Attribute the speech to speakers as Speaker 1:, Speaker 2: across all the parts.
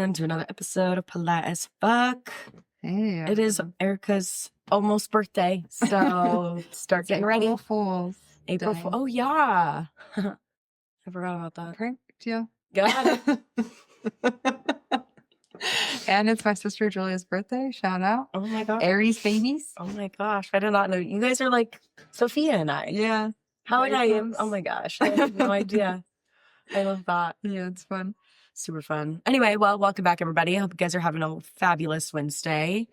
Speaker 1: everyone, to another episode of Polite as Fuck.
Speaker 2: Hey,
Speaker 1: it is Erica's almost birthday, so start getting ready.
Speaker 2: April Fool's
Speaker 1: April
Speaker 2: Day.
Speaker 1: Fool. Oh yeah, I forgot about that.
Speaker 2: Pranked you.
Speaker 1: Got it.
Speaker 2: And it's my sister Julia's birthday. Shout out.
Speaker 1: Oh my god,
Speaker 2: Aries babies.
Speaker 1: Oh my gosh, I did not know. You guys are like Sophia and I.
Speaker 2: Yeah.
Speaker 1: How would I am?
Speaker 2: close.
Speaker 1: Oh my gosh, I have no idea. I love that.
Speaker 2: Yeah, it's fun.
Speaker 1: Super fun. Anyway, well, welcome back, everybody. I hope you guys are having a fabulous Wednesday.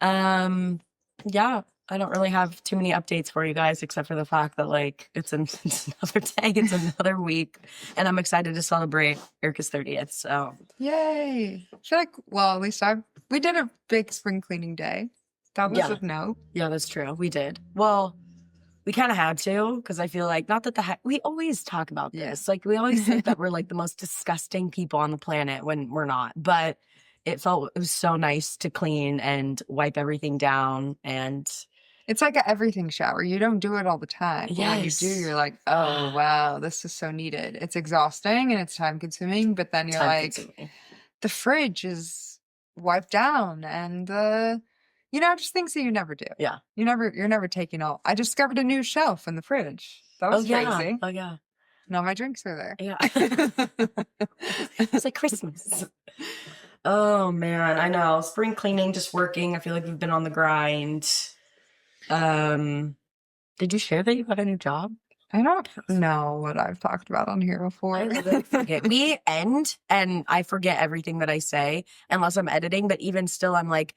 Speaker 1: Yeah, I don't really have too many updates for you guys, except for the fact that, like, it's another day, it's another week, and I'm excited to celebrate Erica's 30th, so.
Speaker 2: Yay. I feel like, well, at least we did a big spring cleaning day. That was a no.
Speaker 1: Yeah, that's true. We did. Well, we kind of had to, because I feel like, not that we always talk about this. Like, we always think that we're like the most disgusting people on the planet when we're not. But it was so nice to clean and wipe everything down. And
Speaker 2: it's like an everything shower. You don't do it all the time.
Speaker 1: Yes.
Speaker 2: When you do, you're like, oh, wow, this is so needed. It's exhausting and it's time consuming. But then you're like, the fridge is wiped down and just things that you never do.
Speaker 1: Yeah.
Speaker 2: You're never taking all. I discovered a new shelf in the fridge. That was crazy.
Speaker 1: Oh, yeah.
Speaker 2: Now my drinks are there.
Speaker 1: Yeah. It's like Christmas. Oh, man. I know. Spring cleaning, just working. I feel like we've been on the grind. Did you share that you got a new job?
Speaker 2: I don't know what I've talked about on here before.
Speaker 1: I literally forget. We end, and I forget everything that I say unless I'm editing. But even still, I'm like,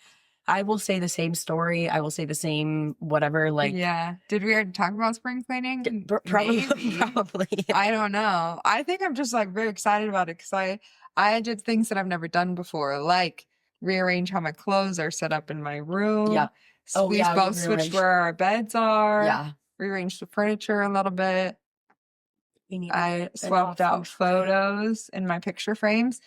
Speaker 1: I will say the same story. I will say the same whatever. Like,
Speaker 2: yeah. Did we already talk about spring cleaning?
Speaker 1: Probably.
Speaker 2: I don't know. I think I'm just like very excited about it because I did things that I've never done before, like rearrange how my clothes are set up in my room.
Speaker 1: Yeah.
Speaker 2: We both switched where our beds are.
Speaker 1: Yeah.
Speaker 2: Rearranged the furniture a little bit. I swapped out photos in my picture frames.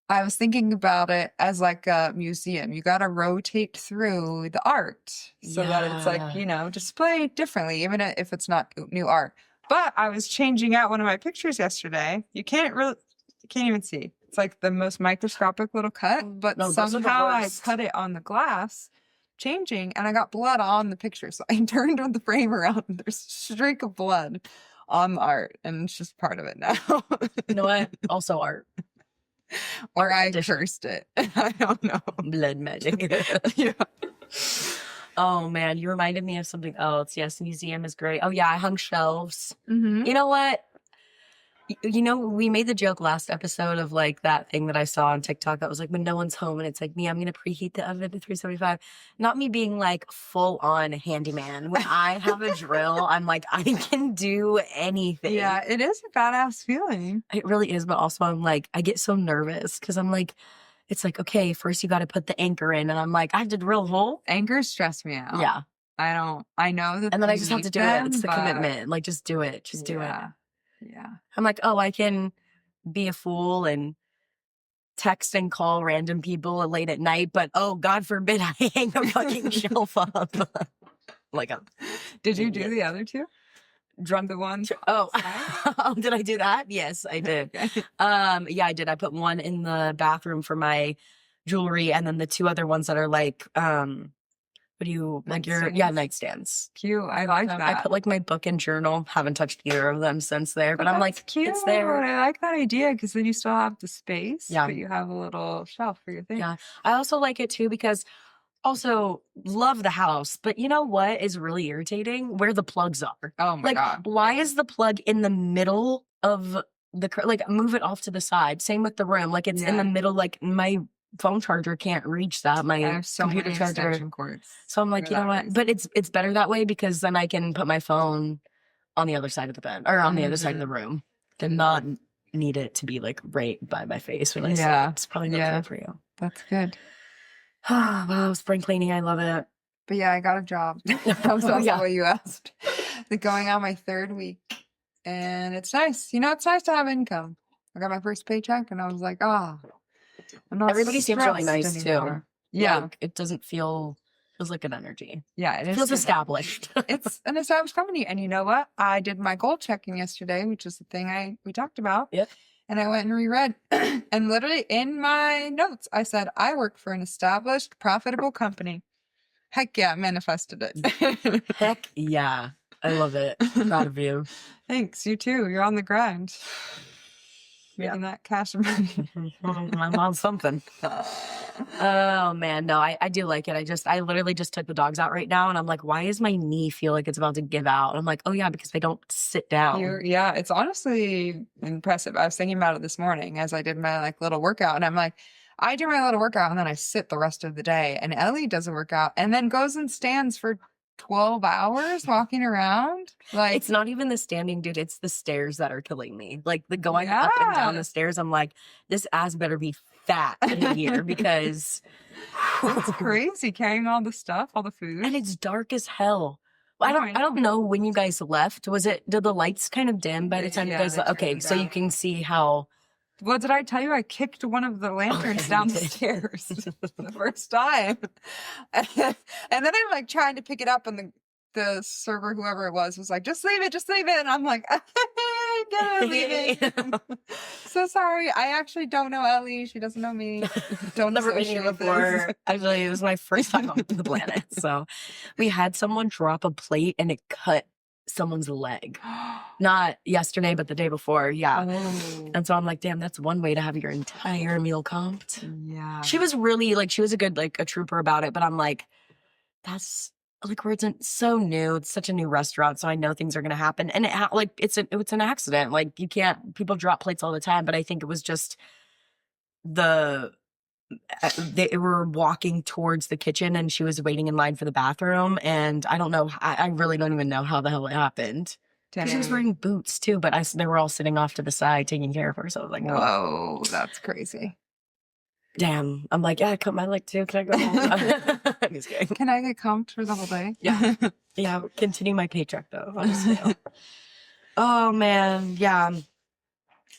Speaker 2: I was thinking about it as like a museum. You got to rotate through the art so that it's like, displayed differently, even if it's not new art. But I was changing out one of my pictures yesterday. You can't even see. It's like the most microscopic little cut, but somehow I cut it on the glass changing and I got blood on the picture. So I turned the frame around and there's a streak of blood on the art and it's just part of it now.
Speaker 1: You know what? Also art.
Speaker 2: Or I cursed it. I don't know.
Speaker 1: Blood magic.
Speaker 2: Yeah.
Speaker 1: Oh, man. You reminded me of something else. Yes, museum is great. Oh, yeah. I hung shelves.
Speaker 2: Mm-hmm.
Speaker 1: You know what? We made the joke last episode of like that thing that I saw on TikTok that was like when no one's home and it's like me, I'm going to preheat the oven to 375. Not me being like full on handyman. When I have a drill, I'm like, I can do anything.
Speaker 2: Yeah, it is a badass feeling.
Speaker 1: It really is. But also I'm like, I get so nervous because I'm like, it's like, okay, first you got to put the anchor in. And I'm like, I have to drill a hole.
Speaker 2: Anchors stress me out.
Speaker 1: Yeah.
Speaker 2: I know that.
Speaker 1: And then I just have to do it. It's the commitment. Like, just do it. Just do it.
Speaker 2: Yeah.
Speaker 1: I'm like, oh, I can be a fool and text and call random people late at night, but oh, God forbid I hang a fucking shelf up.
Speaker 2: Did you do the other two?
Speaker 1: Drunk the one? Oh, did I do that? Yes, I did. Yeah, I did. I put one in the bathroom for my jewelry, and then the two other ones that are like, nightstands.
Speaker 2: Cute. I like that.
Speaker 1: I put like my book and journal. Haven't touched either of them since there, but I'm like,
Speaker 2: cute.
Speaker 1: It's there.
Speaker 2: I like that idea because then you still have the space,
Speaker 1: yeah.
Speaker 2: But you have a little shelf for your things.
Speaker 1: Yeah. I also like it too because also love the house, but you know what is really irritating? Where the plugs are.
Speaker 2: Oh my God.
Speaker 1: Why is the plug in the middle of move it off to the side? Same with the room. Like it's in the middle, like my phone charger can't reach that. My computer charger cords. So I'm like, you know what? But it's better that way because then I can put my phone on the other side of the bed or on the other side of the room and not need it to be like right by my face when I sleep. It's probably not good for you.
Speaker 2: That's good.
Speaker 1: Wow, spring cleaning, I love it.
Speaker 2: But yeah, I got a job. That was also what you asked. Going on my third week. And it's nice. It's nice to have income. I got my first paycheck and I was like, everybody seems really nice anymore. Too.
Speaker 1: Yeah. Like, it doesn't feels like an energy.
Speaker 2: Yeah, it
Speaker 1: feels established.
Speaker 2: It's an established company. And you know what? I did my goal checking yesterday, which is the thing we talked about.
Speaker 1: Yep.
Speaker 2: And I went and reread. And literally in my notes, I said, I work for an established, profitable company. Heck yeah, manifested it.
Speaker 1: Heck yeah. I love it. Proud of you.
Speaker 2: Thanks. You too. You're on the grind. Making that cash money.
Speaker 1: I'm on something. Oh man, no, I do like it. I literally just took the dogs out right now and I'm like, why does my knee feel like it's about to give out? And I'm like, oh yeah, because they don't sit down.
Speaker 2: Yeah, it's honestly impressive. I was thinking about it this morning as I did my like little workout, and I'm like, I do my little workout and then I sit the rest of the day. And Ellie does a workout and then goes and stands for 12 hours walking around. Like,
Speaker 1: it's not even the standing, dude. It's the stairs that are killing me. Like the going up and down the stairs. I'm like, this ass better be fat in here because
Speaker 2: it's crazy carrying all the stuff, all the food.
Speaker 1: And it's dark as hell. I don't know when you guys left. Did the lights kind of dim by the time you guys left? Okay, so you can see how.
Speaker 2: Well, did I tell you I kicked one of the lanterns down the stairs the first time? And then I'm like trying to pick it up, and the server, whoever it was like, just leave it. And I'm like, I gotta leave it. So sorry. I actually don't know Ellie. She doesn't know me. Don't
Speaker 1: never been here before. Actually, it was my first time on the planet. So we had someone drop a plate and it cut someone's leg. Not yesterday, but the day before. Yeah.
Speaker 2: Oh.
Speaker 1: And so I'm like, damn, that's one way to have your entire meal comped.
Speaker 2: Yeah.
Speaker 1: She was really like, she was a good, like a trooper about it. But I'm like, that's like, where it's so new. It's such a new restaurant. So I know things are going to happen. And it's an accident. Like people drop plates all the time. But I think it was just they were walking towards the kitchen and she was waiting in line for the bathroom. And I don't know. I really don't even know how the hell it happened. She was wearing boots too, but they were all sitting off to the side taking care of her. So I was like,
Speaker 2: whoa, that's crazy.
Speaker 1: Damn. I'm like, yeah, I cut my leg too. Can I go home? I'm just kidding.
Speaker 2: Can I get comped for the whole day?
Speaker 1: Yeah. Yeah. Continue my paycheck though. Honestly. Oh man. Yeah.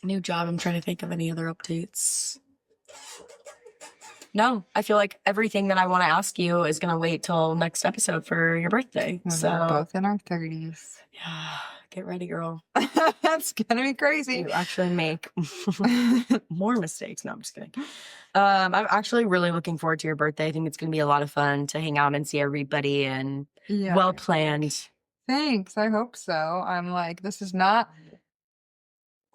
Speaker 1: New job. I'm trying to think of any other updates. No, I feel like everything that I want to ask you is going to wait till next episode for your birthday. So
Speaker 2: we're both in our 30s.
Speaker 1: Yeah. Get ready, girl.
Speaker 2: That's going to be crazy.
Speaker 1: You actually make more mistakes. No, I'm just kidding. I'm actually really looking forward to your birthday. I think it's going to be a lot of fun to hang out and see everybody and well planned.
Speaker 2: Thanks. I hope so. I'm like,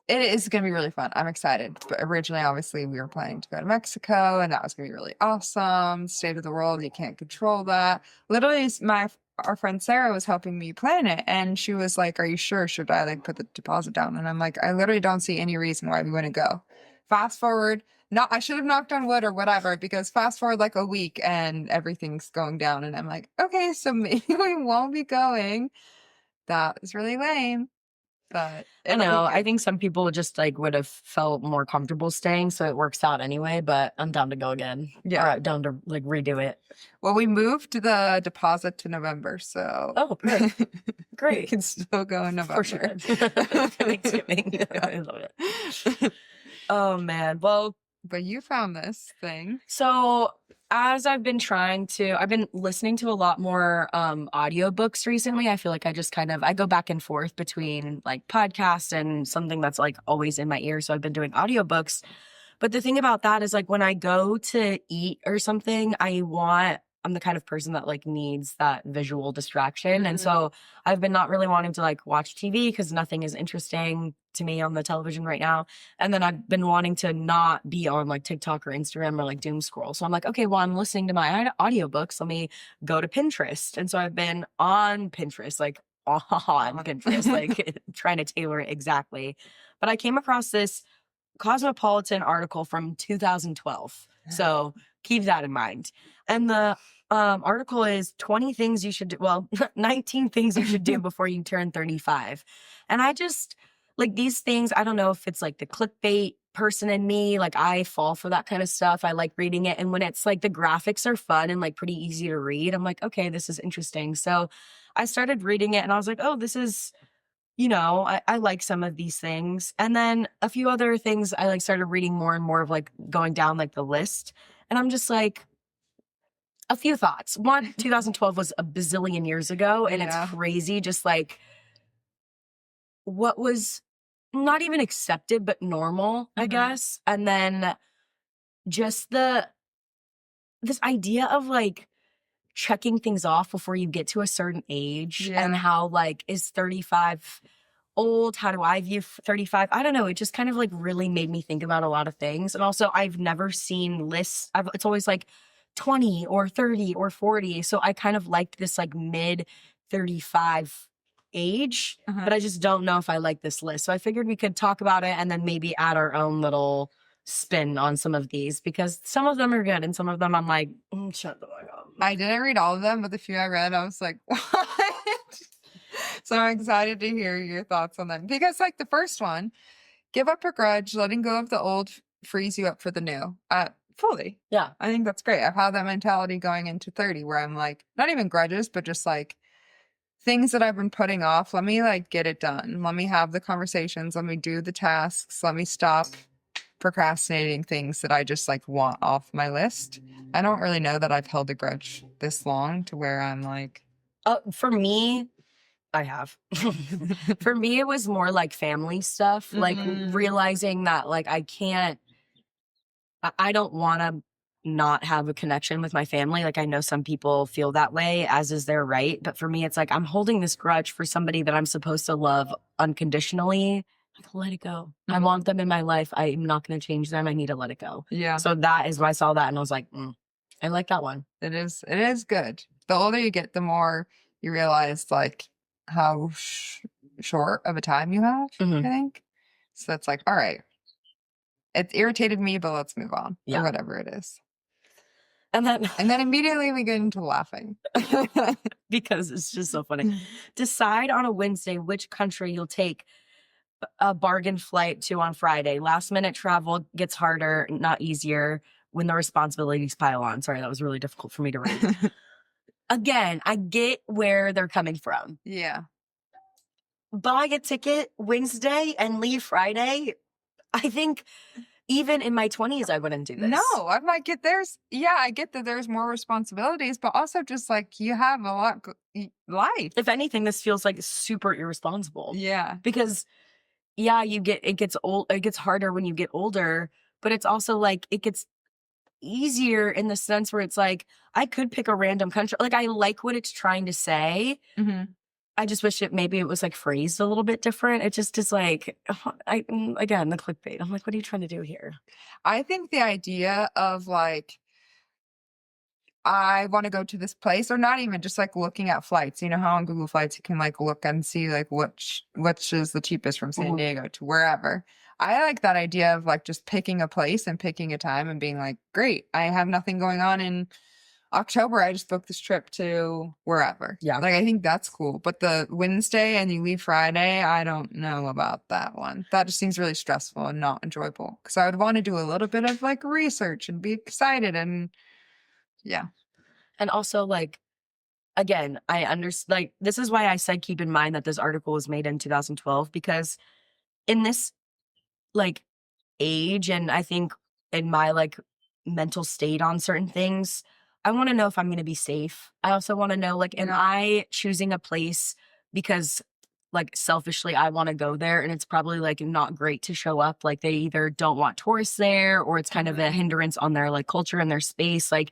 Speaker 2: it is going to be really fun. I'm excited. But originally, obviously, we were planning to go to Mexico, and that was going to be really awesome. State of the world, you can't control that. Literally, our friend Sarah was helping me plan it, and she was like, are you sure? Should I like put the deposit down? And I'm like, I literally don't see any reason why we wouldn't go. Fast forward, I should have knocked on wood or whatever, because fast forward like a week and everything's going down, and I'm like, okay, so maybe we won't be going. That is really lame. But
Speaker 1: I know. I think some people just like would have felt more comfortable staying, so it works out anyway. But I'm down to go again. Yeah, down to like redo it.
Speaker 2: Well, we moved the deposit to November, so
Speaker 1: great.
Speaker 2: We can still go in November.
Speaker 1: For sure. Thanksgiving. I love it. Oh man. Well,
Speaker 2: but you found this thing.
Speaker 1: So as I've been listening to a lot more audiobooks recently. I feel like I go back and forth between like podcasts and something that's like always in my ear. So I've been doing audiobooks. But the thing about that is like when I go to eat or something, I'm the kind of person that like needs that visual distraction. Mm-hmm. And so I've been not really wanting to like watch TV because nothing is interesting to me on the television right now. And then I've been wanting to not be on like TikTok or Instagram or like doom scroll. So I'm like, okay, well, I'm listening to my audiobooks. Let me go to Pinterest. And so I've been on Pinterest, like trying to tailor it exactly. But I came across this Cosmopolitan article from 2012. So keep that in mind. And the article is 20 things you should do. Well, 19 things you should do before you turn 35. And I just like these things. I don't know if it's like the clickbait person in me. Like I fall for that kind of stuff. I like reading it. And when it's like the graphics are fun and like pretty easy to read, I'm like, okay, this is interesting. So I started reading it and I was like, oh, this is, I like some of these things. And then a few other things I like started reading more and more of like going down like the list. And I'm just like, a few thoughts. One, 2012 was a bazillion years ago. And it's crazy. Just like, what was not even accepted, but normal, I guess. And then just this idea of like checking things off before you get to a certain age and how like, is 35 old? How do I view 35? I don't know. It just kind of like really made me think about a lot of things. And also I've never seen lists. It's always like 20 or 30 or 40. So I kind of liked this like mid 35 age, but I just don't know if I like this list. So I figured we could talk about it and then maybe add our own little spin on some of these, because some of them are good and some of them I'm like, shut the fuck up.
Speaker 2: I didn't read all of them, but the few I read, I was like, what? So I'm excited to hear your thoughts on them. Because like the first one, give up a grudge, letting go of the old frees you up for the new. Fully.
Speaker 1: Yeah.
Speaker 2: I think that's great. I've had that mentality going into 30 where I'm like, not even grudges, but just like things that I've been putting off. Let me like get it done. Let me have the conversations. Let me do the tasks. Let me stop procrastinating things that I just like want off my list. I don't really know that I've held a grudge this long to where I'm like,
Speaker 1: for me, I have. For me, it was more like family stuff, like realizing that like I don't want to not have a connection with my family. Like I know some people feel that way, as is their right. But for me, it's like I'm holding this grudge for somebody that I'm supposed to love unconditionally. Like, let it go. I want them in my life. I'm not going to change them. I need to let it go.
Speaker 2: Yeah.
Speaker 1: So that is why I saw that and I was like, I like that one.
Speaker 2: It is good. The older you get, the more you realize like how short of a time you have, I think. So it's like, all right, it's irritated me, but let's move on or whatever it is. And then immediately we get into laughing.
Speaker 1: Because it's just so funny. Decide on a Wednesday which country you'll take a bargain flight to on Friday. Last minute travel gets harder, not easier, when the responsibilities pile on. Sorry, that was really difficult for me to read. Again, I get where they're coming from.
Speaker 2: Yeah.
Speaker 1: Buy a ticket Wednesday and leave Friday. I think even in my 20s, I wouldn't do this.
Speaker 2: No, I'm like, I get that there's more responsibilities, but also just like you have a lot life.
Speaker 1: If anything, this feels like super irresponsible.
Speaker 2: Yeah.
Speaker 1: Because it gets harder when you get older, but it's also like it gets easier in the sense where it's like I could pick a random country. Like I like what it's trying to say. I just wish maybe it was like phrased a little bit different. It just is like, again, the clickbait. I'm like, what are you trying to do here?
Speaker 2: I think the idea of like, I want to go to this place, or not even just like looking at flights. You know how on Google Flights you can like look and see like which is the cheapest from San Diego to wherever. I like that idea of like just picking a place and picking a time and being like, great, I have nothing going on in October. I just booked this trip to wherever.
Speaker 1: Yeah.
Speaker 2: Like, I think that's cool. But the Wednesday and you leave Friday, I don't know about that one. That just seems really stressful and not enjoyable. Because I would want to do a little bit of like research and be excited and yeah.
Speaker 1: And also like, again, I understand, like, this is why I said keep in mind that this article was made in 2012, because in this like age, and I think in my like mental state on certain things, I want to know if I'm going to be safe. I also want to know, like, am I choosing a place because like selfishly I want to go there and it's probably like not great to show up. Like they either don't want tourists there or it's kind of a hindrance on their like culture and their space. Like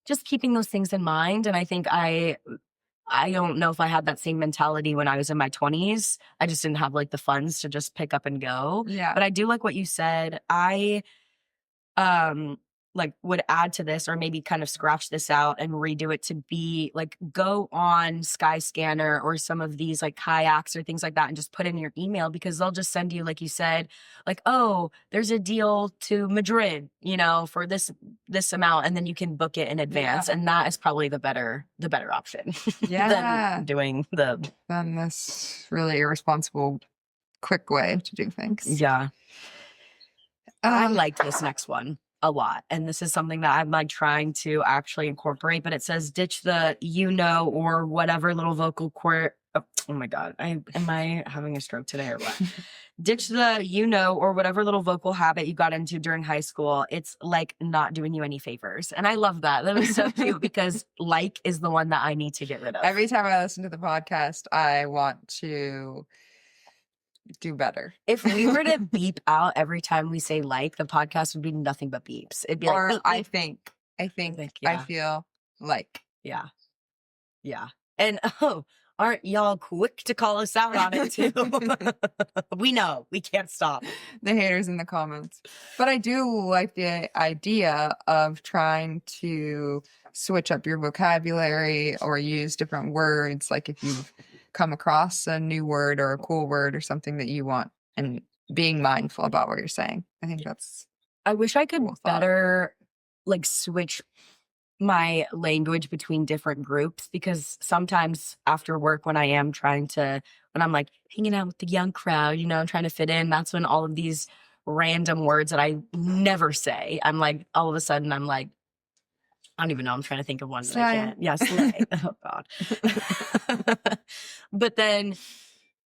Speaker 1: just keeping those things in mind. And I think I don't know if I had that same mentality when I was in my 20s. I just didn't have like the funds to just pick up and go.
Speaker 2: Yeah.
Speaker 1: But I do like what you said. I like would add to this, or maybe kind of scratch this out and redo it to be like, go on Skyscanner or some of these like kayaks or things like that and just put in your email, because they'll just send you, like you said, like, oh, there's a deal to Madrid, you know, for this amount, and then you can book it in advance. And that is probably the better option. Than doing
Speaker 2: than this really irresponsible quick way to do things.
Speaker 1: Yeah. I liked this next one a lot. And this is something that I'm like trying to actually incorporate, but it says ditch the or whatever little vocal cord. Oh my God. Am I having a stroke today or what? Ditch the or whatever little vocal habit you got into during high school. It's like not doing you any favors. And I love that. That was so cute, because like is the one that I need to get rid of.
Speaker 2: Every time I listen to the podcast, I want to do better.
Speaker 1: If we were to beep out every time we say like, the podcast would be nothing but beeps. It'd be
Speaker 2: or
Speaker 1: like,
Speaker 2: beep. I feel like.
Speaker 1: Yeah. And aren't y'all quick to call us out on it too? We know. We can't stop.
Speaker 2: The haters in the comments. But I do like the idea of trying to switch up your vocabulary or use different words. Like if you've come across a new word or a cool word or something that you want, and being mindful about what you're saying. I think that's...
Speaker 1: I wish I could better like switch my language between different groups, because sometimes after work when I'm like hanging out with the young crowd, trying to fit in, that's when all of these random words that I never say, I'm like, all of a sudden I'm like, I don't even know, I'm trying to think of one that I can't. Yeah, slay. Oh God. But then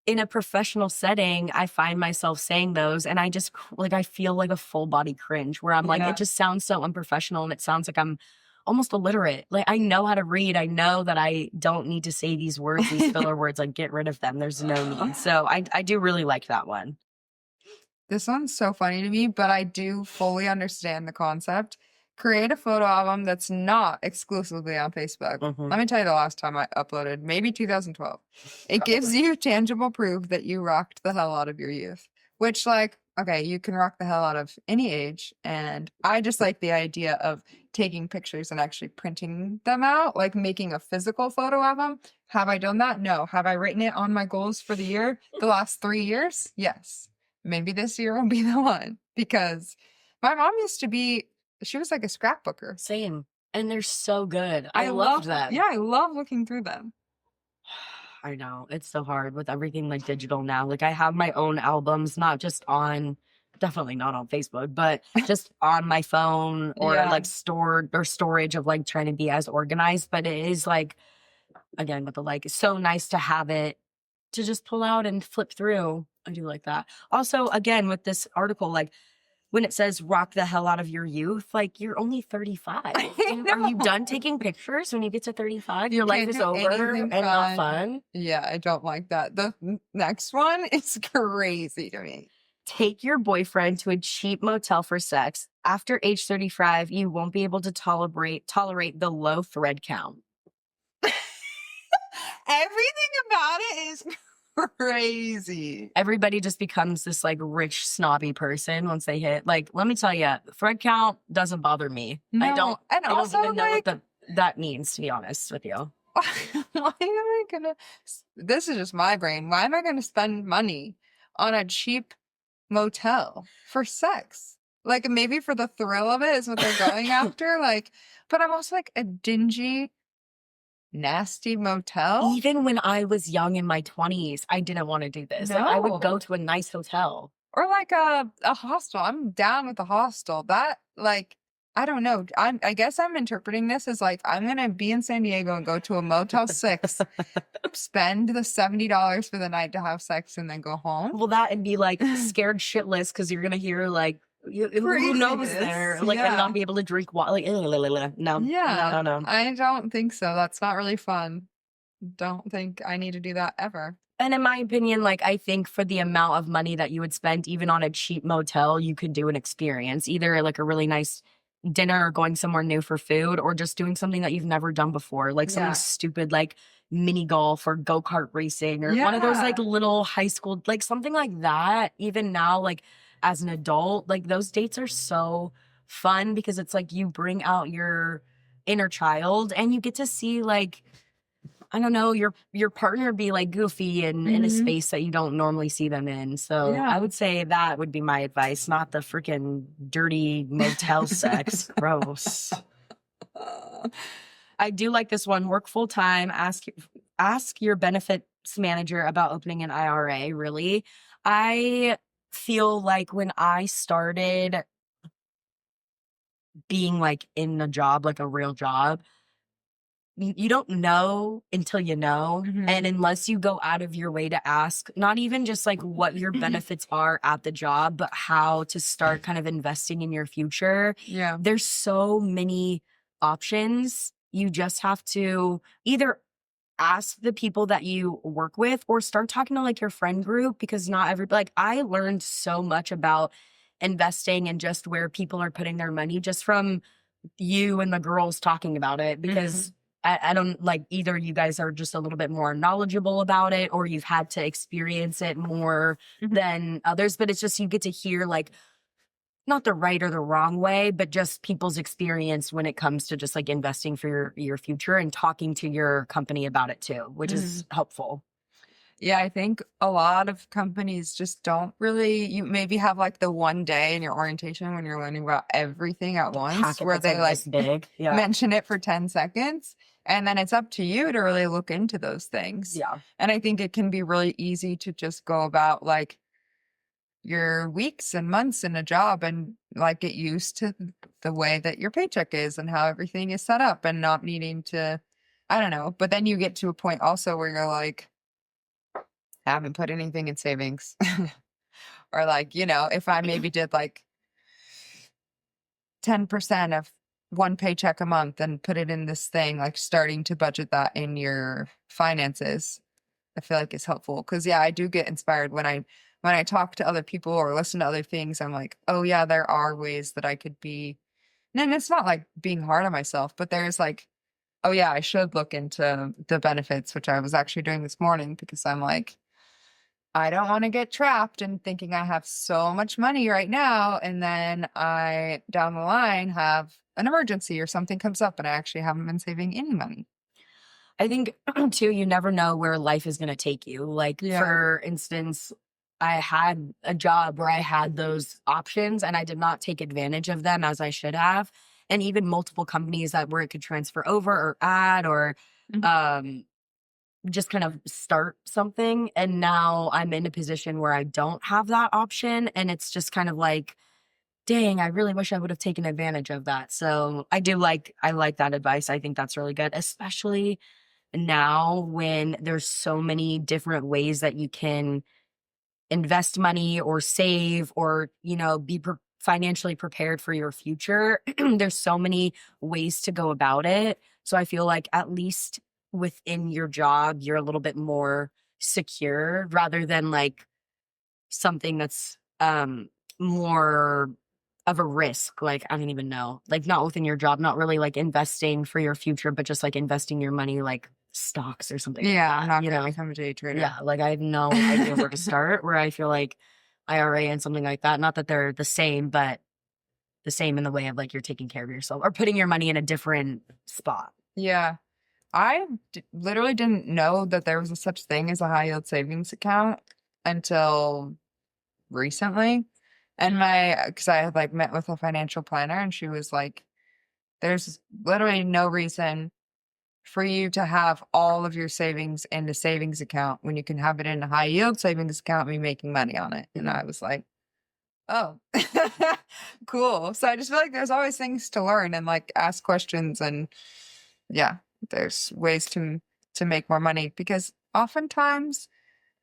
Speaker 1: in a professional setting, I find myself saying those and I just like, I feel like a full body cringe where I'm like, it just sounds so unprofessional and it sounds like I'm almost illiterate. Like I know how to read. I know that I don't need to say these words, these filler words, like get rid of them. There's no need. So I do really like that one.
Speaker 2: This one's so funny to me, but I do fully understand the concept. Create a photo album that's not exclusively on Facebook.
Speaker 1: Mm-hmm.
Speaker 2: Let me tell you the last time I uploaded, maybe 2012. It gives you tangible proof that you rocked the hell out of your youth. Which, like, okay, you can rock the hell out of any age. And I just like the idea of taking pictures and actually printing them out, like making a physical photo album. Have I done that? No. Have I written it on my goals for the year, the last 3 years? Yes. Maybe this year will be the one, because my mom she was like a scrapbooker.
Speaker 1: Same. And they're so good. I love them.
Speaker 2: Yeah, I love looking through them.
Speaker 1: I know. It's so hard with everything like digital now. Like I have my own albums, definitely not on Facebook, but just on my phone or like stored or storage of like trying to be as organized. But it is like, again, with the like, it's so nice to have it to just pull out and flip through. I do like that. Also, again, with this article, like when it says rock the hell out of your youth, like you're only 35. Are you done taking pictures when you get to 35? Your life is over and not fun?
Speaker 2: Yeah, I don't like that. The next one is crazy to me.
Speaker 1: Take your boyfriend to a cheap motel for sex. After age 35, you won't be able to tolerate the low thread count.
Speaker 2: Everything about it is crazy.
Speaker 1: Everybody just becomes this like rich snobby person once they hit. Like, let me tell you, thread count doesn't bother me.
Speaker 2: No,
Speaker 1: I don't even know
Speaker 2: like,
Speaker 1: what that means, to be honest with you.
Speaker 2: Why am I gonna? This is just my brain. Why am I gonna spend money on a cheap motel for sex? Like maybe for the thrill of it is what they're going after. Like, but I'm also like a dingy, nasty motel.
Speaker 1: Even when I was young in my 20s, I didn't want to do this.
Speaker 2: No.
Speaker 1: Like, I would go to a nice hotel.
Speaker 2: Or like a hostel. I'm down with a hostel. That, like, I don't know. I guess I'm interpreting this as like, I'm going to be in San Diego and go to a Motel 6, spend the $70 for the night to have sex and then go home.
Speaker 1: Well, that and be like scared shitless because you're going to hear like, who knows there? Like, and not be able to drink water. Like, no.
Speaker 2: Yeah.
Speaker 1: No.
Speaker 2: I don't think so. That's not really fun. Don't think I need to do that ever.
Speaker 1: And in my opinion, like, I think for the amount of money that you would spend, even on a cheap motel, you could do an experience, either like a really nice dinner or going somewhere new for food, or just doing something that you've never done before, like something stupid like mini golf or go-kart racing or one of those like little high school, like something like that. Even now, like as an adult, like those dates are so fun because it's like you bring out your inner child and you get to see like, I don't know, your partner be like goofy and in a space that you don't normally see them in. So I would say that would be my advice, not the freaking dirty motel sex. Gross. I do like this one. Work full time. Ask your benefits manager about opening an IRA. Really, I feel like when I started being like in a job, like a real job, you don't know until you know. And unless you go out of your way to ask, not even just like what your benefits are at the job, but how to start kind of investing in your future.
Speaker 2: Yeah.
Speaker 1: There's so many options. You just have to either ask the people that you work with, or start talking to like your friend group, because not every, like, I learned so much about investing and just where people are putting their money just from you and the girls talking about it, because I don't, like, either you guys are just a little bit more knowledgeable about it, or you've had to experience it more than others, but it's just, you get to hear like, not the right or the wrong way, but just people's experience when it comes to just like investing for your future, and talking to your company about it too, which is helpful.
Speaker 2: Yeah, I think a lot of companies just don't really, you maybe have like the one day in your orientation when you're learning about everything at once, where they like
Speaker 1: this big. Yeah.
Speaker 2: mention it for 10 seconds. And then it's up to you to really look into those things.
Speaker 1: Yeah.
Speaker 2: And I think it can be really easy to just go about like your weeks and months in a job and like get used to the way that your paycheck is and how everything is set up, and not needing to, I don't know. But then you get to a point also where you're like, I haven't put anything in savings. Or like, you know, if I maybe did like 10% of one paycheck a month and put it in this thing, like starting to budget that in your finances, I feel like is helpful. Cause yeah, I do get inspired when I talk to other people or listen to other things. I'm like, oh yeah, there are ways that I could be, and it's not like being hard on myself, but there's like, oh yeah, I should look into the benefits, which I was actually doing this morning, because I'm like, I don't want to get trapped in thinking I have so much money right now, and then I down the line have an emergency or something comes up and I actually haven't been saving any money.
Speaker 1: I think too, you never know where life is going to take you. Like, for instance, I had a job where I had those options and I did not take advantage of them as I should have. And even multiple companies that where it could transfer over or add, or just kind of start something. And now I'm in a position where I don't have that option. And it's just kind of like, dang, I really wish I would have taken advantage of that. So I like that advice. I think that's really good, especially now when there's so many different ways that you can invest money or save, or, you know, be financially prepared for your future. There's so many ways to go about it. So I feel like at least within your job, you're a little bit more secure, rather than like something that's more of a risk. Like, I don't even know, like not within your job, not really like investing for your future, but just like investing your money, like stocks or something.
Speaker 2: Yeah,
Speaker 1: like
Speaker 2: I'm
Speaker 1: that,
Speaker 2: not
Speaker 1: you
Speaker 2: gonna
Speaker 1: know,
Speaker 2: become a day trader.
Speaker 1: yeah, like I have no idea where to start. Where I feel like IRA and something like that, not that they're the same, but the same in the way of like you're taking care of yourself or putting your money in a different spot.
Speaker 2: Yeah. I literally didn't know that there was a such thing as a high yield savings account until recently. And because I had like met with a financial planner, and she was like, there's literally no reason for you to have all of your savings in a savings account when you can have it in a high yield savings account and be making money on it. And I was like, oh, cool. So I just feel like there's always things to learn and like ask questions, and yeah, there's ways to make more money, because oftentimes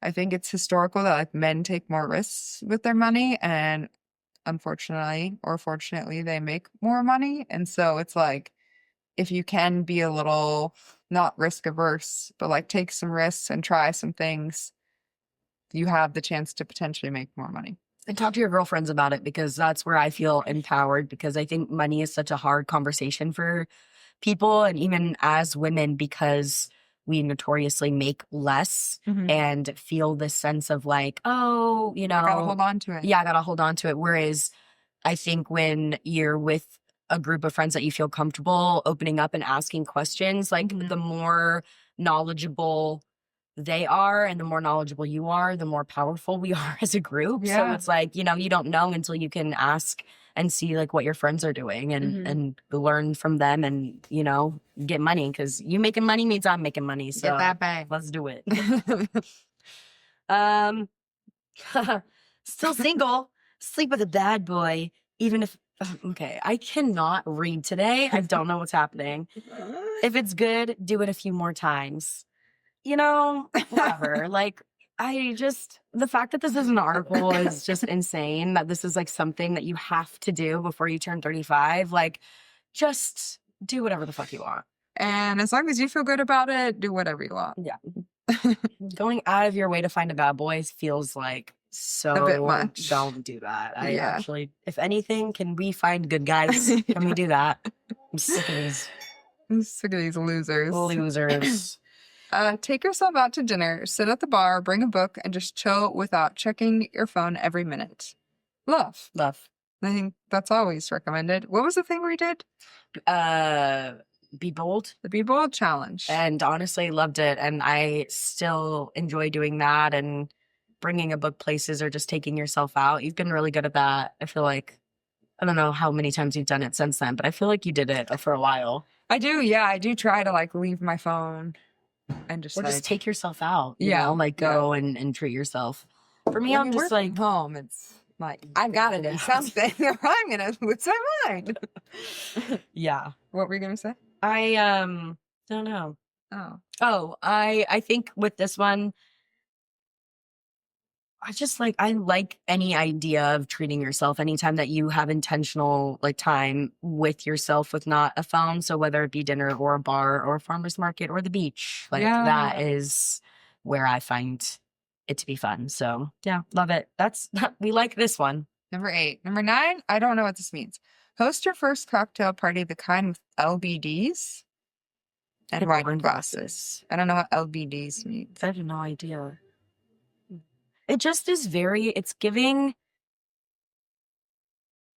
Speaker 2: I think it's historical that like men take more risks with their money, and unfortunately or fortunately they make more money. And so it's like, if you can be a little not risk averse, but like take some risks and try some things, you have the chance to potentially make more money.
Speaker 1: And talk to your girlfriends about it, because that's where I feel empowered, because I think money is such a hard conversation for people, and even as women, because we notoriously make less and feel this sense of like, oh, you know,
Speaker 2: I gotta hold on to it.
Speaker 1: Yeah, I gotta hold on to it. Whereas I think when you're with a group of friends that you feel comfortable opening up and asking questions, like the more knowledgeable they are and the more knowledgeable you are, the more powerful we are as a group.
Speaker 2: Yeah.
Speaker 1: So it's like, you know, you don't know until you can ask and see like what your friends are doing, and learn from them, and, you know, get money, because you making money means I'm making money. So
Speaker 2: get that bag.
Speaker 1: Let's do it. Still single, sleep with a bad boy, even if, okay, I cannot read today. I don't know what's happening. If it's good, do it a few more times. You know, whatever. Like, the fact that this is an article is just insane, that this is like something that you have to do before you turn 35. Like, just do whatever the fuck you want.
Speaker 2: And as long as you feel good about it, do whatever you want.
Speaker 1: Yeah. Going out of your way to find a bad boy feels like
Speaker 2: A bit much.
Speaker 1: Don't do that. I
Speaker 2: Yeah.
Speaker 1: actually, if anything, can we find good guys? Can we do that? I'm sick of these
Speaker 2: losers.
Speaker 1: Losers.
Speaker 2: Take yourself out to dinner, sit at the bar, bring a book, and just chill without checking your phone every minute. Love. I think that's always recommended. What was the thing we did?
Speaker 1: Be bold.
Speaker 2: The Be Bold challenge.
Speaker 1: And honestly, loved it. And I still enjoy doing that and bringing a book places or just taking yourself out. You've been really good at that. I feel like, I don't know how many times you've done it since then, but I feel like you did it for a while.
Speaker 2: I do. Yeah, I do try to like leave my phone and just
Speaker 1: just take yourself out. You know, like go and treat yourself. For me, I'm just like
Speaker 2: home. It's like I've got to do something or I'm gonna lose my mind.
Speaker 1: Yeah.
Speaker 2: What were you gonna say?
Speaker 1: I don't know.
Speaker 2: Oh,
Speaker 1: I think with this one, I like any idea of treating yourself anytime that you have intentional like time with yourself with not a phone. So whether it be dinner or a bar or a farmer's market or the beach, like that is where I find it to be fun. So yeah, love it. We like this one.
Speaker 2: Number 8. Number 9, I don't know what this means. Host your first cocktail party, the kind with LBDs and wine glasses. I don't know what LBDs means.
Speaker 1: I have no idea. It just is it's giving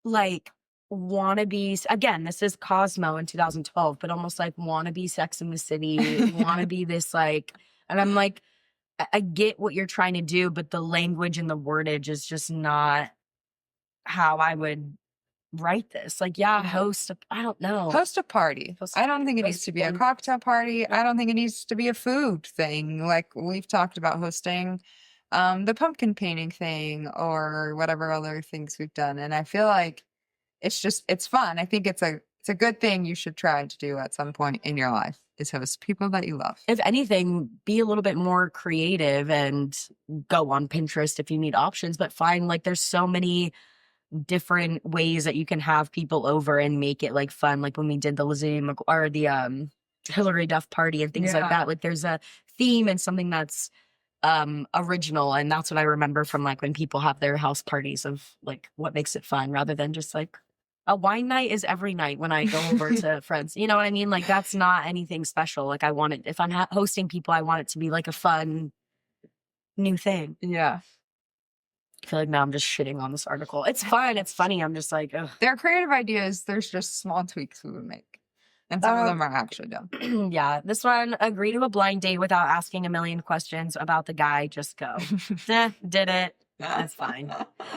Speaker 1: like wannabe, again, this is Cosmo in 2012, but almost like wannabe Sex in the City, wannabe this like, and I'm like, I get what you're trying to do, but the language and the wordage is just not how I would write this. Like, I don't know.
Speaker 2: Host a party. I don't think it needs to be a cocktail party. I don't think it needs to be a food thing. Like we've talked about hosting the pumpkin painting thing or whatever other things we've done. And I feel like it's fun. I think it's a good thing you should try to do at some point in your life is host people that you love.
Speaker 1: If anything, be a little bit more creative and go on Pinterest if you need options, but find like there's so many different ways that you can have people over and make it like fun. Like when we did the Lizzie or the Hillary Duff party and things like that. Like there's a theme and something that's original, and that's what I remember from like when people have their house parties of like what makes it fun rather than just like a wine night is every night when I go over to friends. You know what I mean? Like that's not anything special. Like I want it, if I'm hosting people, I want it to be like a fun new thing.
Speaker 2: Yeah.
Speaker 1: I feel like now I'm just shitting on this article. It's fun. It's funny. I'm just like, ugh.
Speaker 2: They're creative ideas. There's just small tweaks we would make. And some of them are actually dumb.
Speaker 1: Yeah. This one, agree to a blind date without asking a million questions about the guy. Just go. Did it. That's fine.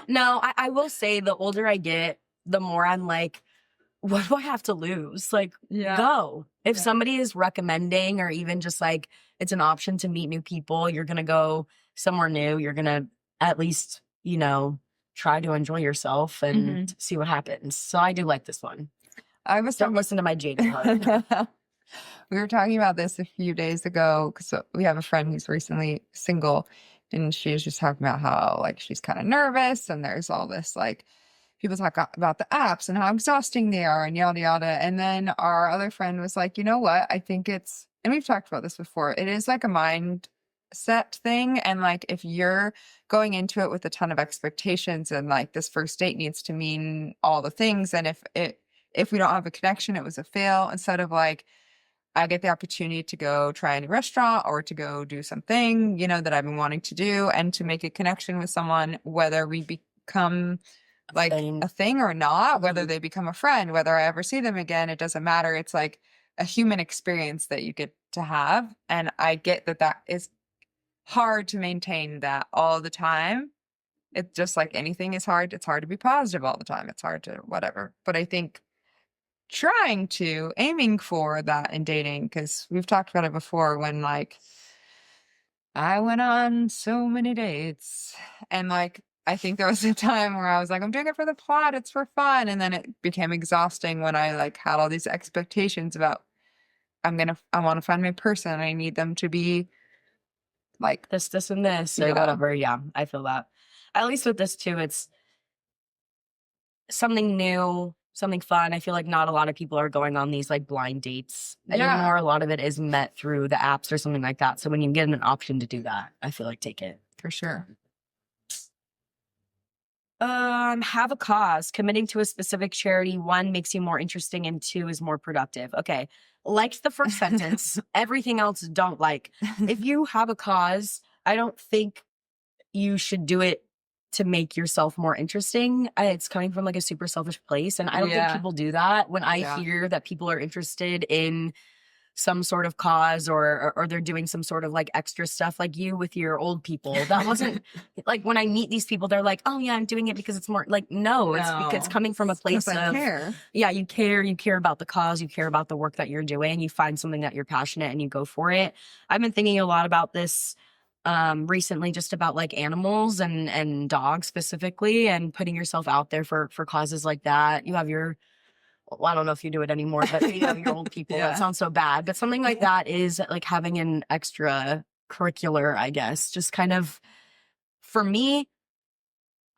Speaker 1: No, I will say the older I get, the more I'm like, what do I have to lose? Like, go. If somebody is recommending or even just like it's an option to meet new people, you're going to go somewhere new. You're going to at least, you know, try to enjoy yourself and see what happens. So I do like this one. Don't listen to my jaded heart.
Speaker 2: We were talking about this a few days ago because we have a friend who's recently single, and she was just talking about how like she's kind of nervous, and there's all this like people talk about the apps and how exhausting they are and yada yada. And then our other friend was like, you know what? I think it's, and we've talked about this before, it is like a mindset thing. And like if you're going into it with a ton of expectations and like this first date needs to mean all the things, and if we don't have a connection, it was a fail, instead of like, I get the opportunity to go try a new restaurant or to go do something, you know, that I've been wanting to do and to make a connection with someone, whether we become like a thing or not, whether they become a friend, whether I ever see them again, it doesn't matter. It's like a human experience that you get to have. And I get that is hard to maintain that all the time. It's just like anything is hard. It's hard to be positive all the time. It's hard to whatever. But I think aiming for that in dating, because we've talked about it before when like I went on so many dates and like I think there was a time where I was like, I'm doing it for the plot, it's for fun, and then it became exhausting when I like had all these expectations about I want to find my person, I need them to be like
Speaker 1: this and this or whatever. Yeah, I feel that. At least with this too, it's something new, something fun. I feel like not a lot of people are going on these like blind dates anymore. A lot of it is met through the apps or something like that. So when you get an option to do that, I feel like take it.
Speaker 2: For sure.
Speaker 1: Have a cause. Committing to a specific charity, 1, makes you more interesting, and 2, is more productive. Okay. Liked the first sentence. Everything else don't like. If you have a cause, I don't think you should do it to make yourself more interesting. It's coming from like a super selfish place. And I don't think people do that. When I hear that people are interested in some sort of cause or they're doing some sort of like extra stuff, like you with your old people, that wasn't like, when I meet these people, they're like, oh yeah, I'm doing it because it's more like, no, it's because it's coming from a place of
Speaker 2: care.
Speaker 1: Yeah, you care about the cause, you care about the work that you're doing, you find something that you're passionate and you go for it. I've been thinking a lot about this recently, just about like animals and dogs specifically, and putting yourself out there for causes like that. You have your, well, I don't know if you do it anymore, but you have your old people. That sounds so bad, but something like that is like having an extra curricular, I guess, just kind of, for me,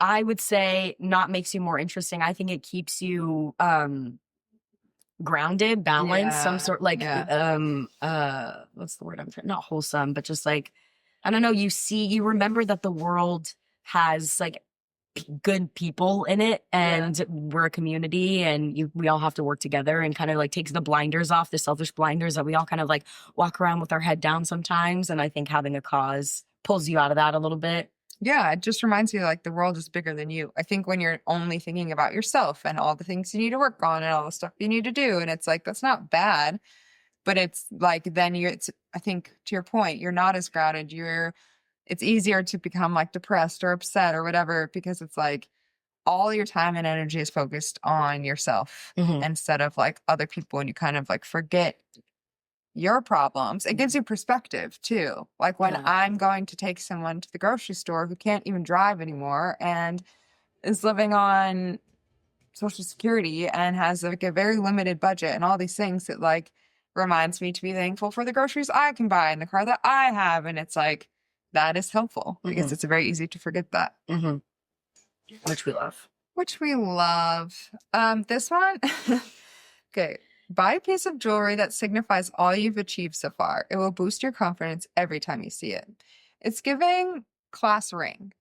Speaker 1: I would say not makes you more interesting. I think it keeps you grounded, balanced, some sort, like what's the word I'm trying, not wholesome, but just like, I don't know, you remember that the world has like good people in it, and we're a community, and we all have to work together, and kind of like takes the blinders off, the selfish blinders that we all kind of like walk around with our head down sometimes. And I think having a cause pulls you out of that a little bit.
Speaker 2: Yeah, it just reminds you like the world is bigger than you. I think when you're only thinking about yourself and all the things you need to work on and all the stuff you need to do, and it's like, that's not bad, but it's like, then I think to your point, you're not as grounded. It's easier to become like depressed or upset or whatever, because it's like all your time and energy is focused on yourself instead of like other people, and you kind of like forget your problems. It gives you perspective too. Like when I'm going to take someone to the grocery store who can't even drive anymore and is living on Social Security and has like a very limited budget and all these things, that like reminds me to be thankful for the groceries I can buy and the car that I have. And it's like, that is helpful because it's very easy to forget that.
Speaker 1: Which we love.
Speaker 2: This one. Okay. Buy a piece of jewelry that signifies all you've achieved so far. It will boost your confidence every time you see it. It's giving class ring.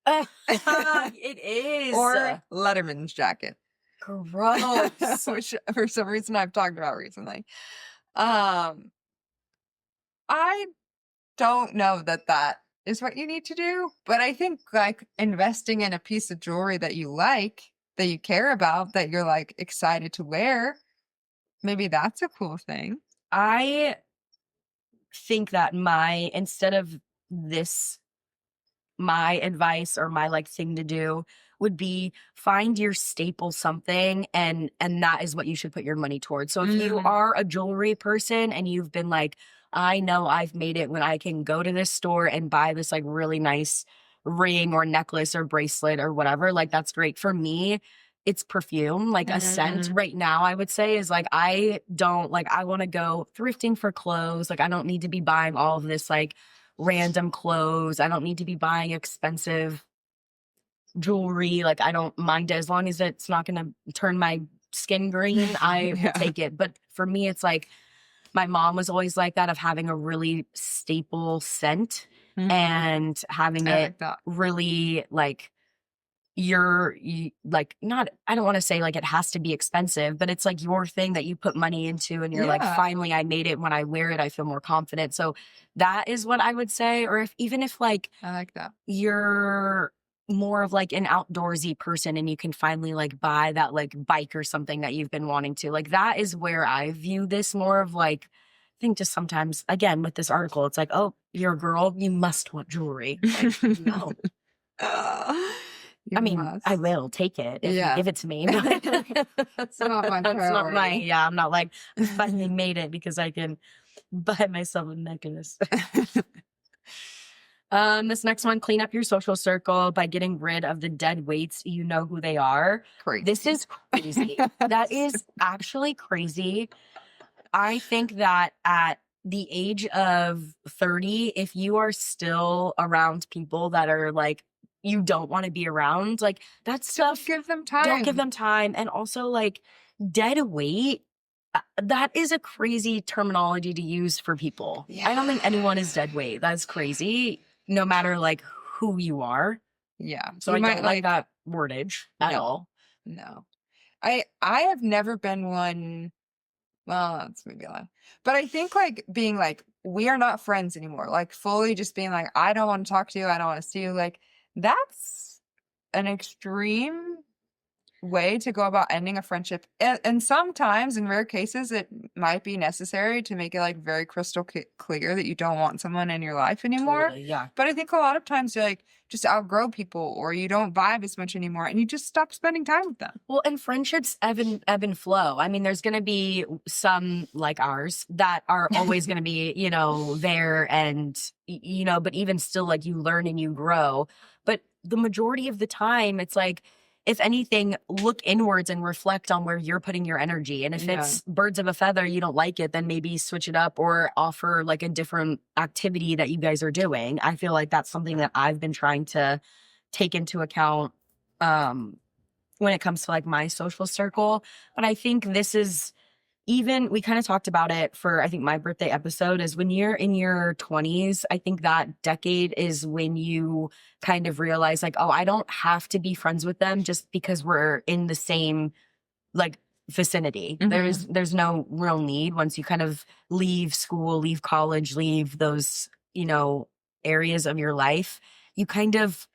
Speaker 1: It is.
Speaker 2: Or Letterman's jacket.
Speaker 1: Gross.
Speaker 2: Which for some reason I've talked about recently. I don't know that is what you need to do, but I think like investing in a piece of jewelry that you like, that you care about, that you're like excited to wear, maybe that's a cool thing.
Speaker 1: I think that instead of this, my advice or my like thing to do would be find your staple something, and that is what you should put your money towards. So if you are a jewelry person and you've been like, I know I've made it when I can go to this store and buy this like really nice ring or necklace or bracelet or whatever, like that's great. For me, it's perfume, like a scent right now, I would say, is like, I want to go thrifting for clothes. Like I don't need to be buying all of this like random clothes. I don't need to be buying expensive jewelry. Like I don't mind it as long as it's not going to turn my skin green. I will take it. But for me, it's like, my mom was always like that, of having a really staple scent and having it really like, not, I don't want to say like it has to be expensive, but it's like your thing that you put money into, and you're like, finally I made it. When I wear it, I feel more confident. So that is what I would say. Or even if like,
Speaker 2: I like that,
Speaker 1: you're more of like an outdoorsy person and you can finally like buy that like bike or something that you've been wanting to, like, that is where I view this more of like, I think just sometimes, again, with this article, it's like, oh, you're a girl, you must want jewelry. Like, no. I mean, I will take it if you give it to me.
Speaker 2: It's not my priority.
Speaker 1: It's not my, I'm not like, I finally made it because I can buy myself a necklace. This next one, clean up your social circle by getting rid of the dead weights. You know who they are.
Speaker 2: Crazy.
Speaker 1: This is crazy. That is actually crazy. I think that at the age of 30, if you are still around people that are like you don't want to be around. Like, that stuff.
Speaker 2: Give them time.
Speaker 1: Don't give them time. And also, like, dead weight, that is a crazy terminology to use for people. Yeah. I don't think anyone is dead weight. That's crazy, no matter, like, who you are.
Speaker 2: Yeah.
Speaker 1: So I don't like that wordage at all.
Speaker 2: No. I have never been one. Well, that's maybe a lie. But I think, like, being like, we are not friends anymore. Like, fully just being like, I don't want to talk to you. I don't want to see you. Like, that's an extreme way to go about ending a friendship. And sometimes, in rare cases, it might be necessary to make it, like, very crystal clear that you don't want someone in your life anymore.
Speaker 1: Totally, yeah.
Speaker 2: But I think a lot of times you, like, just outgrow people, or you don't vibe as much anymore, and you just stop spending time with them.
Speaker 1: Well, and friendships ebb and flow. I mean, there's going to be some, like ours, that are always going to be, you know, there, and, you know, but even still, like, you learn and you grow. But the majority of the time, it's like, if anything, look inwards and reflect on where you're putting your energy. And if it's birds of a feather, you don't like it, then maybe switch it up or offer, like, a different activity that you guys are doing. I feel like that's something that I've been trying to take into account when it comes to, like, my social circle. But I think this is, even, we kind of talked about it for, I think, my birthday episode, is when you're in your 20s, I think that decade is when you kind of realize, like, oh, I don't have to be friends with them just because we're in the same, like, vicinity. Mm-hmm. There's no real need once you kind of leave school, leave college, leave those, you know, areas of your life. You kind of,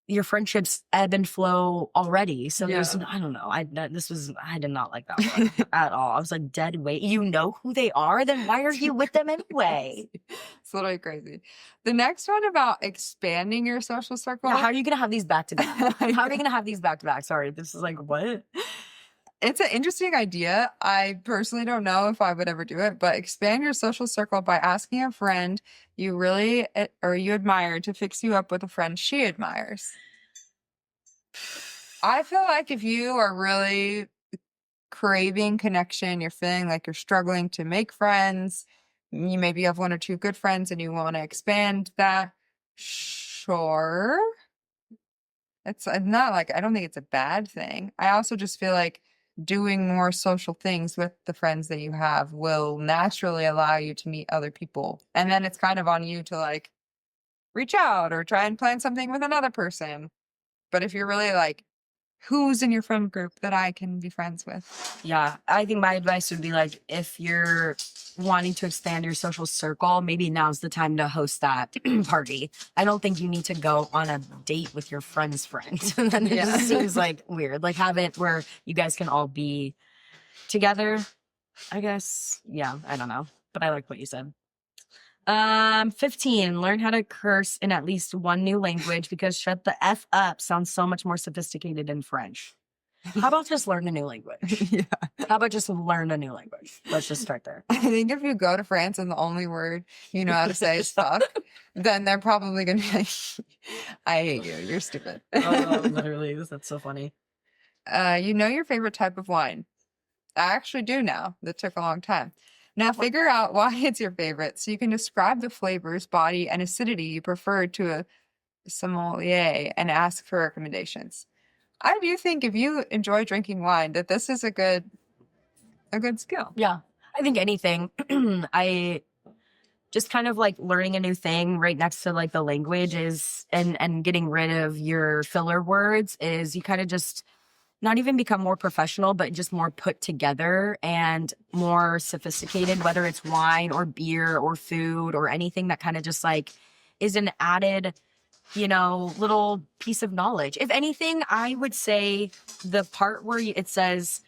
Speaker 1: your friendships ebb and flow already. So there's, I don't know. I did not like that one at all. I was like, dead weight. You know who they are? Then why are you with them anyway?
Speaker 2: It's literally crazy. The next one about expanding your social circle.
Speaker 1: Yeah, how are you going to have these back to back? How are you going to have these back to back? Sorry, this is like, what?
Speaker 2: It's an interesting idea. I personally don't know if I would ever do it, but expand your social circle by asking a friend you really or you admire to fix you up with a friend she admires. I feel like if you are really craving connection, you're feeling like you're struggling to make friends, you maybe have one or two good friends and you want to expand that, sure. It's not like, I don't think it's a bad thing. I also just feel like doing more social things with the friends that you have will naturally allow you to meet other people. And then it's kind of on you to, like, reach out or try and plan something with another person. But if you're really like, who's in your friend group that I can be friends with? Yeah,
Speaker 1: I think my advice would be, like, if you're wanting to expand your social circle, maybe now's the time to host that party. I don't think you need to go on a date with your friend's friend. Then it just seems like weird. Like, have it where you guys can all be together, I guess. Yeah, I don't know. But I like what you said. 15, learn how to curse in at least one new language, because shut the F up sounds so much more sophisticated in French. How about just learn a new language? Yeah. How about just learn a new language? Let's just start there.
Speaker 2: I think if you go to France and the only word you know how to say is fuck, then they're probably going to be like, I hate you. You're stupid.
Speaker 1: Oh, literally. That's so funny.
Speaker 2: You know your favorite type of wine. I actually do now. That took a long time. Now figure out why it's your favorite so you can describe the flavors, body, and acidity you prefer to a sommelier and ask for recommendations. I do think if you enjoy drinking wine, that this is a good skill.
Speaker 1: Yeah. I think anything. I just kind of like learning a new thing right next to, like, the language is, and getting rid of your filler words is, you kind of just not even become more professional, but just more put together and more sophisticated, whether it's wine or beer or food or anything that kind of just, like, is an added, you know, little piece of knowledge. If anything, I would say the part where it says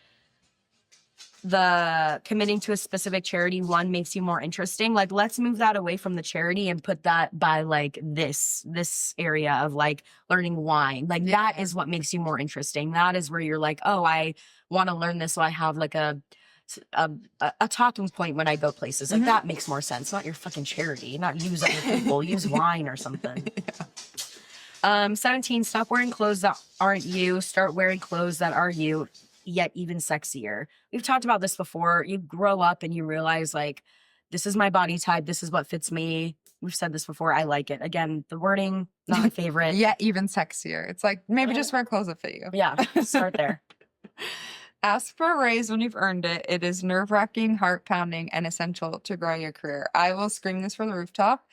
Speaker 1: the committing to a specific charity one makes you more interesting. Like, let's move that away from the charity and put that by, like, this area of, like, learning wine. Like, that is what makes you more interesting. That is where you're like, oh, I want to learn this, so I have, like, a talking point when I go places. Like, that makes more sense. Not your fucking charity. Not use other people. Use wine or something. 17, stop wearing clothes that aren't you. Start wearing clothes that are you, yet even sexier. We've talked about this before. You grow up and you realize, like, this is my body type. This is what fits me. we've said this before. I like it. Again, the wording, not my favorite.
Speaker 2: Yeah, even sexier. It's like, maybe just wear clothes that fit you.
Speaker 1: Yeah, start there.
Speaker 2: Ask for a raise when you've earned it. It is nerve-wracking, heart-pounding, and essential to growing your career. I will scream this from the rooftop.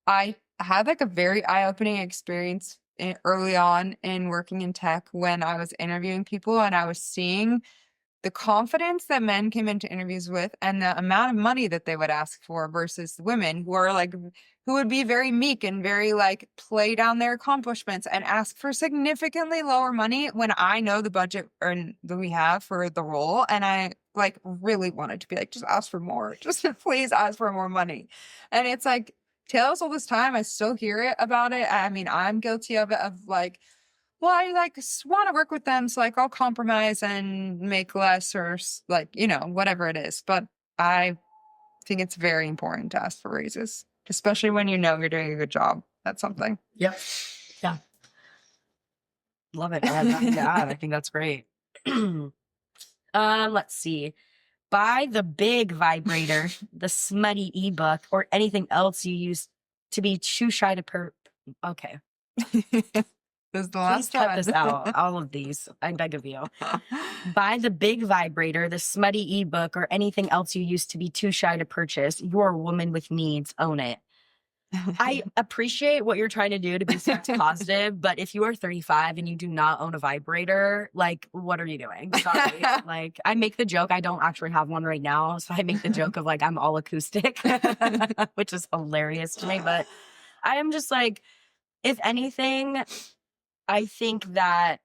Speaker 2: I had like a very eye-opening experience early on in working in tech when I was interviewing people and I was seeing the confidence that men came into interviews with and the amount of money that they would ask for versus women who are like, who would be very meek and very like play down their accomplishments and ask for significantly lower money when I know the budget that we have for the role. And I like really wanted to be like, just ask for more, just please ask for more money. And it's like, tales all this time. I still hear it about it. I mean, I'm guilty of it, of like, well, I like want to work with them, so like I'll compromise and make less or like, you know, whatever it is. But I think it's very important to ask for raises, especially when you know you're doing a good job at something.
Speaker 1: Yep. Yeah. Love it. Yeah, I think that's great. Let's see. Buy the big vibrator, the smutty ebook, or anything else you use to be too shy to Okay.
Speaker 2: This is the last
Speaker 1: Please cut this out. All of these. I beg of you. Buy the big vibrator, the smutty ebook, or anything else you used to be too shy to purchase. You're a woman with needs. Own it. I appreciate what you're trying to do to be sex positive, but if you are 35 and you do not own a vibrator, like, what are you doing? Sorry. Like, I make the joke. I don't actually have one right now, so I make the joke of like I'm all acoustic, which is hilarious to me. But I am just like, if anything, I think that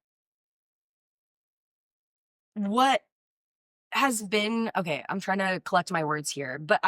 Speaker 1: what has been, okay, I'm trying to collect my words here, but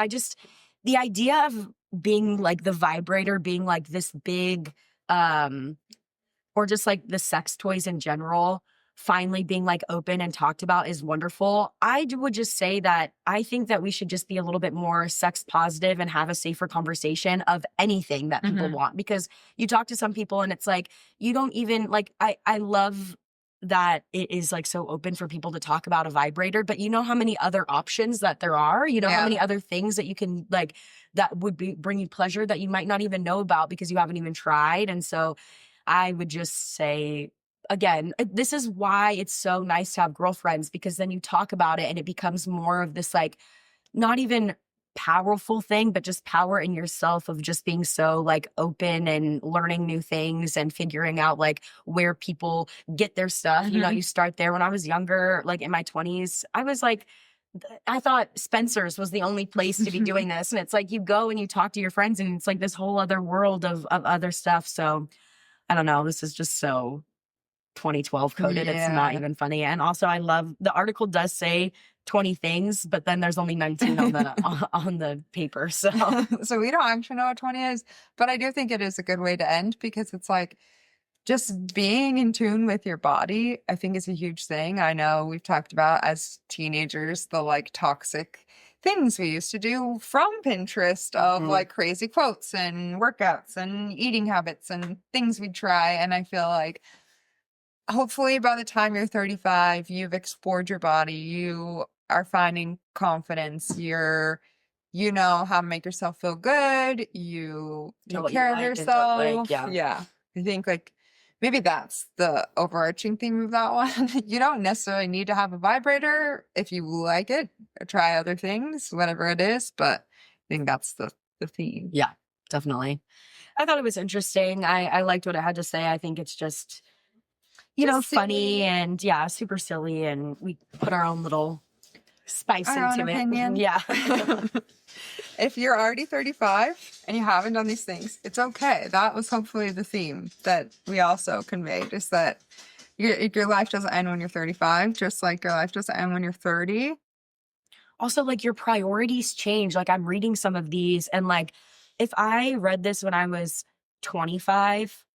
Speaker 1: the idea of being like the vibrator being like this big, or just like the sex toys in general, finally being like open and talked about is wonderful. I would just say that I think that we should just be a little bit more sex positive and have a safer conversation of anything that people want, because you talk to some people and it's like, you don't even like, I love that it is like so open for people to talk about a vibrator, but you know how many other options that there are, you know how many other things that you can like, that would bring you pleasure that you might not even know about because you haven't even tried. And so I would just say, again, this is why it's so nice to have girlfriends, because then you talk about it and it becomes more of this like, not even powerful thing, but just power in yourself of just being so like open and learning new things and figuring out like where people get their stuff. You know, you start there. When I was younger, like in my 20s, I was like, I thought Spencer's was the only place to be doing this. And it's like, you go and you talk to your friends and it's like this whole other world of other stuff. So I don't know. This is just so 2012 coded. It's not even funny. And also I love the article does say 20 things, but then there's only 19 on the on the paper. So
Speaker 2: so we don't actually know what 20 is, but I do think it is a good way to end, because it's like just being in tune with your body, I think is a huge thing. I know we've talked about as teenagers the like toxic things we used to do from Pinterest of like crazy quotes and workouts and eating habits and things we'd try. And I feel like hopefully by the time you're 35, you've explored your body, you are finding confidence, you know how to make yourself feel good, you take care of yourself. Yeah. I think like maybe that's the overarching theme of that one. You don't necessarily need to have a vibrator if you like it, or try other things, whatever it is, but I think that's the theme.
Speaker 1: Yeah, definitely. I thought it was interesting. I liked what it had to say. I think it's just, you know, funny and super silly, and we put our own little spice into it.
Speaker 2: Opinion.
Speaker 1: Yeah.
Speaker 2: If you're already 35 and you haven't done these things, it's okay. That was hopefully the theme that we also conveyed, is that your life doesn't end when you're 35, just like your life doesn't end when you're 30.
Speaker 1: Also, like, your priorities change. Like, I'm reading some of these, and like, if I read this when I was 25,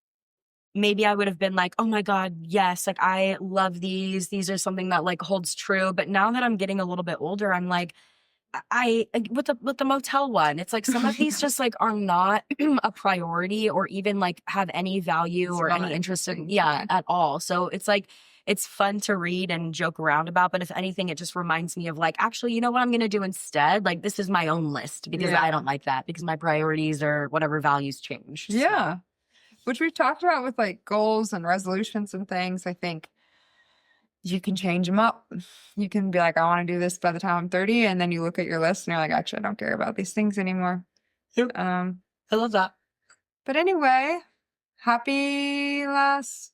Speaker 1: maybe I would have been like, oh my God, yes, like I love these. These are something that like holds true. But now that I'm getting a little bit older, I'm like, I with the motel one, it's like some of these just like are not a priority or even like have any value or any interest in at all. So it's like it's fun to read and joke around about, but if anything, it just reminds me of like, actually, you know what I'm gonna do instead? Like this is my own list because I don't like that because my priorities or whatever values change. So.
Speaker 2: Yeah. Which we've talked about with like goals and resolutions and things. I think you can change them up. You can be like, I want to do this by the time I'm 30. And then you look at your list and you're like, actually, I don't care about these things anymore.
Speaker 1: Yep. I love that.
Speaker 2: But anyway, happy last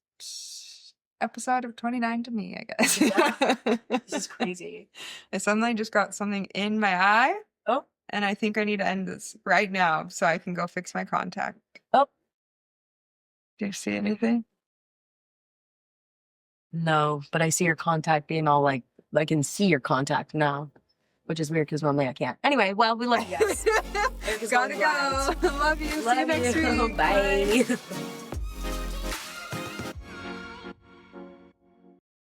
Speaker 2: episode of 29 to me, I guess.
Speaker 1: Yeah. This is crazy.
Speaker 2: I suddenly just got something in my eye.
Speaker 1: Oh.
Speaker 2: And I think I need to end this right now so I can go fix my contact.
Speaker 1: Oh.
Speaker 2: Do you see anything?
Speaker 1: No, but I see your contact being all like, I can see your contact now, which is weird because normally I can't. Anyway, well, we love you guys.
Speaker 2: Gotta go. Love you. See you next week.
Speaker 1: Bye.